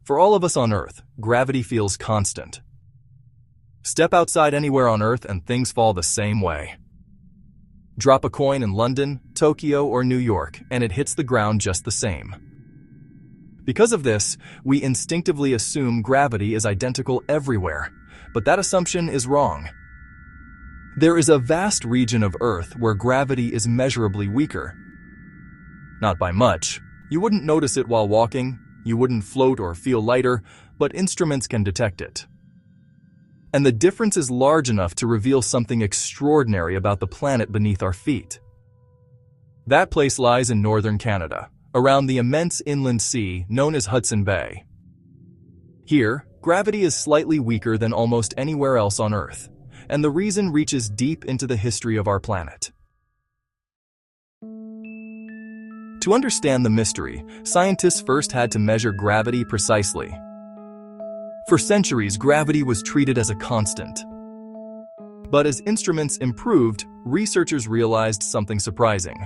For all of us on Earth, gravity feels constant. Step outside anywhere on Earth and things fall the same way. Drop a coin in London, Tokyo, or New York, and it hits the ground just the same. Because of this, we instinctively assume gravity is identical everywhere, but that assumption is wrong. There is a vast region of Earth where gravity is measurably weaker. Not by much. You wouldn't notice it while walking, you wouldn't float or feel lighter, but instruments can detect it. And the difference is large enough to reveal something extraordinary about the planet beneath our feet. That place lies in northern Canada, around the immense inland sea known as Hudson Bay. Here, gravity is slightly weaker than almost anywhere else on Earth, and the reason reaches deep into the history of our planet. To understand the mystery, scientists first had to measure gravity precisely. For centuries, gravity was treated as a constant. But as instruments improved, researchers realized something surprising.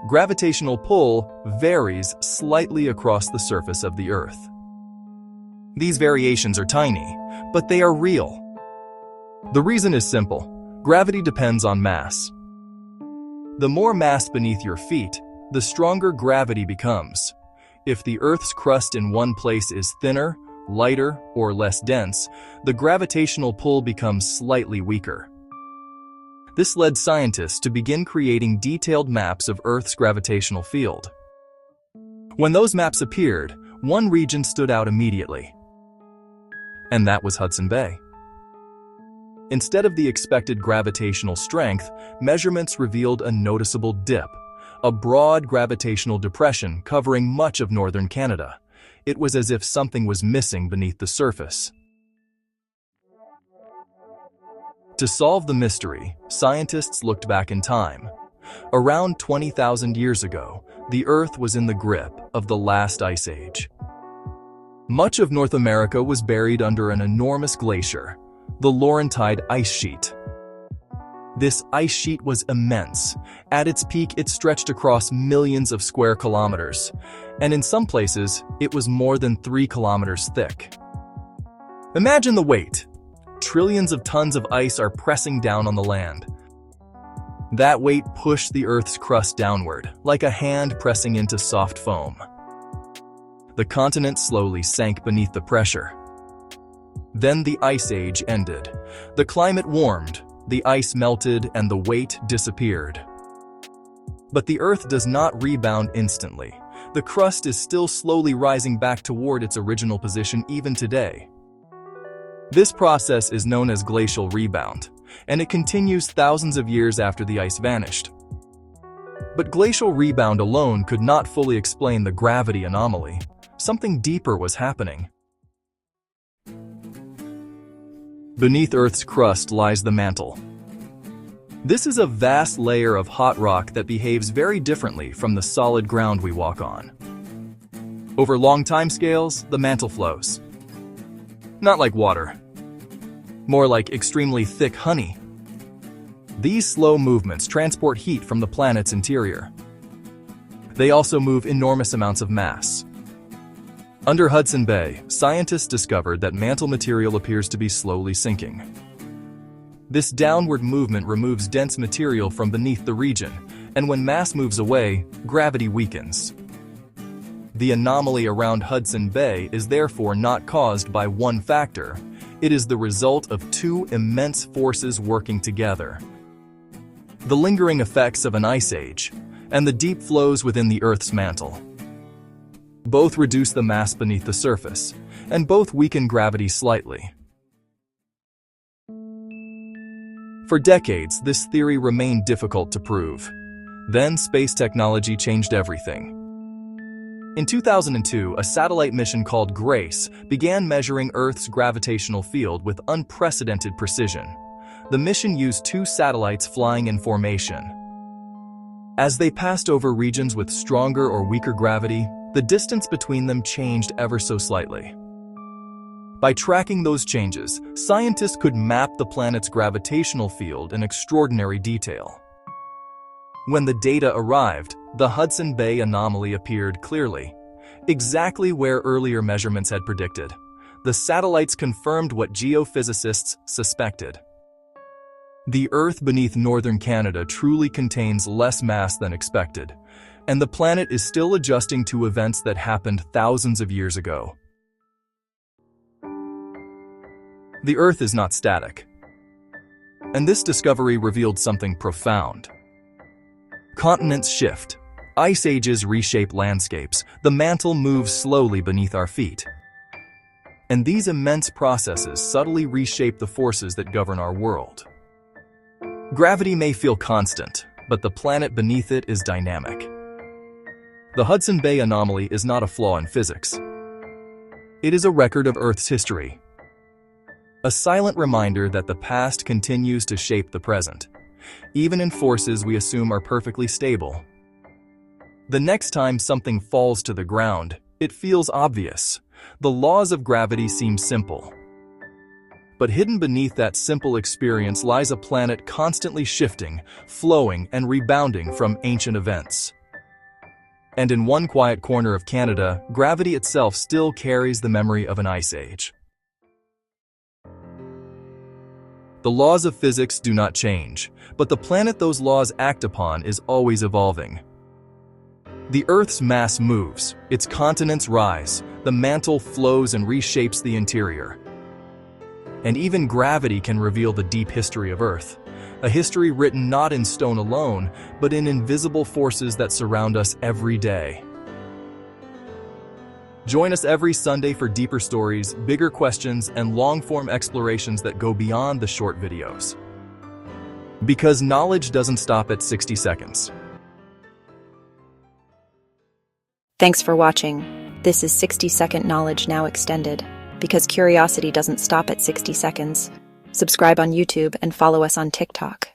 Gravitational pull varies slightly across the surface of the Earth. These variations are tiny, but they are real. The reason is simple. Gravity depends on mass. The more mass beneath your feet, the stronger gravity becomes. If the Earth's crust in one place is thinner, lighter, or less dense, the gravitational pull becomes slightly weaker. This led scientists to begin creating detailed maps of Earth's gravitational field. When those maps appeared, one region stood out immediately. And that was Hudson Bay. Instead of the expected gravitational strength, measurements revealed a noticeable dip, a broad gravitational depression covering much of northern Canada. It was as if something was missing beneath the surface. To solve the mystery, scientists looked back in time. Around 20,000 years ago, the Earth was in the grip of the last ice age. Much of North America was buried under an enormous glacier, the Laurentide ice sheet. This ice sheet was immense. At its peak, it stretched across millions of square kilometers, and in some places, it was more than 3 kilometers thick. Imagine the weight. Trillions of tons of ice are pressing down on the land. That weight pushed the Earth's crust downward, like a hand pressing into soft foam. The continent slowly sank beneath the pressure. Then the ice age ended. The climate warmed, the ice melted, and the weight disappeared. But the Earth does not rebound instantly. The crust is still slowly rising back toward its original position even today. This process is known as glacial rebound, and it continues thousands of years after the ice vanished. But glacial rebound alone could not fully explain the gravity anomaly. Something deeper was happening. Beneath Earth's crust lies the mantle. This is a vast layer of hot rock that behaves very differently from the solid ground we walk on. Over long timescales, the mantle flows. Not like water. More like extremely thick honey. These slow movements transport heat from the planet's interior. They also move enormous amounts of mass. Under Hudson Bay, scientists discovered that mantle material appears to be slowly sinking. This downward movement removes dense material from beneath the region, and when mass moves away, gravity weakens. The anomaly around Hudson Bay is therefore not caused by one factor. It is the result of two immense forces working together. The lingering effects of an ice age, and the deep flows within the Earth's mantle. Both reduce the mass beneath the surface, and both weaken gravity slightly. For decades, this theory remained difficult to prove. Then space technology changed everything. In 2002, a satellite mission called GRACE began measuring Earth's gravitational field with unprecedented precision. The mission used 2 satellites flying in formation. As they passed over regions with stronger or weaker gravity, the distance between them changed ever so slightly. By tracking those changes, scientists could map the planet's gravitational field in extraordinary detail. When the data arrived, the Hudson Bay anomaly appeared clearly. exactly where earlier measurements had predicted. The satellites confirmed what geophysicists suspected. The Earth beneath northern Canada truly contains less mass than expected, and the planet is still adjusting to events that happened thousands of years ago. The Earth is not static. And this discovery revealed something profound. Continents shift. Ice ages reshape landscapes. The mantle moves slowly beneath our feet. And these immense processes subtly reshape the forces that govern our world. Gravity may feel constant, but the planet beneath it is dynamic. The Hudson Bay anomaly is not a flaw in physics. It is a record of Earth's history. A silent reminder that the past continues to shape the present, even in forces we assume are perfectly stable. The next time something falls to the ground, it feels obvious. The laws of gravity seem simple. But hidden beneath that simple experience lies a planet constantly shifting, flowing, and rebounding from ancient events. And in one quiet corner of Canada, gravity itself still carries the memory of an ice age. The laws of physics do not change, but the planet those laws act upon is always evolving. The Earth's mass moves, its continents rise, the mantle flows and reshapes the interior. And even gravity can reveal the deep history of Earth, a history written not in stone alone, but in invisible forces that surround us every day. Join us every Sunday for deeper stories, bigger questions, and long-form explorations that go beyond the short videos. Because knowledge doesn't stop at 60 seconds. Thanks for watching. This is 60-second knowledge now extended, because curiosity doesn't stop at 60 seconds. Subscribe on YouTube and follow us on TikTok.